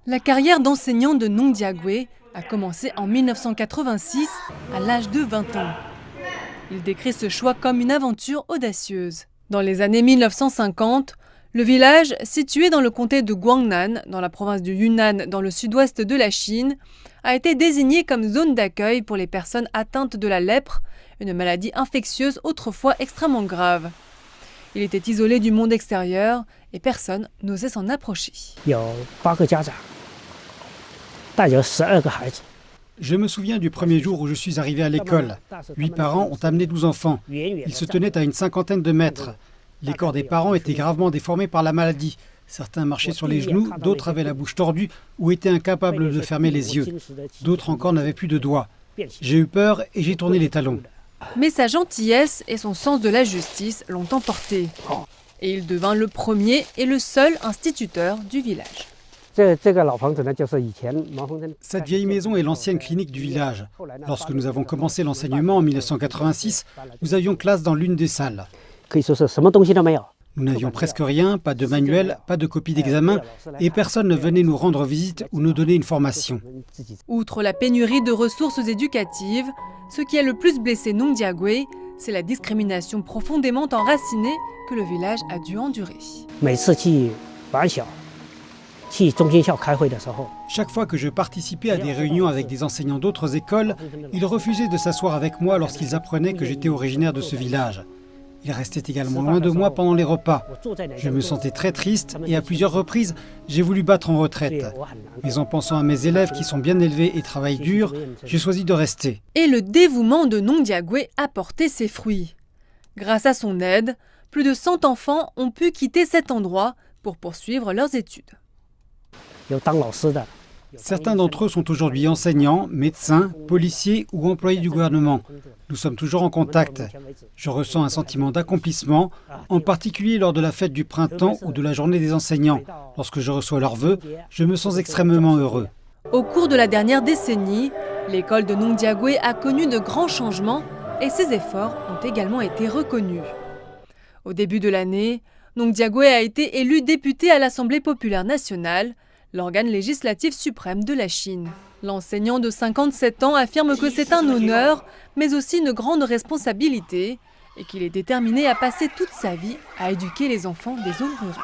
La carrière d'enseignant de Nong Diagwe a commencé en 1986 à l'âge de 20 ans. Il décrit ce choix comme une aventure audacieuse. Dans les années 1950, le village, situé dans le comté de Guangnan, dans la province du Yunnan, dans le sud-ouest de la Chine, a été désigné comme zone d'accueil pour les personnes atteintes de la lèpre, une maladie infectieuse autrefois extrêmement grave. Il était isolé du monde extérieur et personne n'osait s'en approcher. Je me souviens du premier jour où je suis arrivé à l'école. 8 parents ont amené 12 enfants. Ils se tenaient à une cinquantaine de mètres. Les corps des parents étaient gravement déformés par la maladie. Certains marchaient sur les genoux, d'autres avaient la bouche tordue ou étaient incapables de fermer les yeux. D'autres encore n'avaient plus de doigts. J'ai eu peur et j'ai tourné les talons. Mais sa gentillesse et son sens de la justice l'ont emporté. Et il devint le premier et le seul instituteur du village. Cette vieille maison est l'ancienne clinique du village. Lorsque nous avons commencé l'enseignement en 1986, nous avions classe dans l'une des salles. Nous n'avions presque rien, pas de manuel, pas de copie d'examen, et personne ne venait nous rendre visite ou nous donner une formation. Outre la pénurie de ressources éducatives, ce qui a le plus blessé Nong Diagwe, c'est la discrimination profondément enracinée que le village a dû endurer. Chaque fois que je participais à des réunions avec des enseignants d'autres écoles, ils refusaient de s'asseoir avec moi lorsqu'ils apprenaient que j'étais originaire de ce village. Ils restaient également loin de moi pendant les repas. Je me sentais très triste et à plusieurs reprises, j'ai voulu battre en retraite. Mais en pensant à mes élèves qui sont bien élevés et travaillent dur, j'ai choisi de rester. Et le dévouement de Nong Diagwe a porté ses fruits. Grâce à son aide, plus de 100 enfants ont pu quitter cet endroit pour poursuivre leurs études. Certains d'entre eux sont aujourd'hui enseignants, médecins, policiers ou employés du gouvernement. Nous sommes toujours en contact. Je ressens un sentiment d'accomplissement, en particulier lors de la fête du printemps ou de la journée des enseignants. Lorsque je reçois leurs vœux, je me sens extrêmement heureux. Au cours de la dernière décennie, l'école de Nong Diagwe a connu de grands changements et ses efforts ont également été reconnus. Au début de l'année, Nong Diagwe a été élu député à l'Assemblée populaire nationale, l'organe législatif suprême de la Chine. L'enseignant de 57 ans affirme que c'est un honneur, mais aussi une grande responsabilité, et qu'il est déterminé à passer toute sa vie à éduquer les enfants des zones rurales.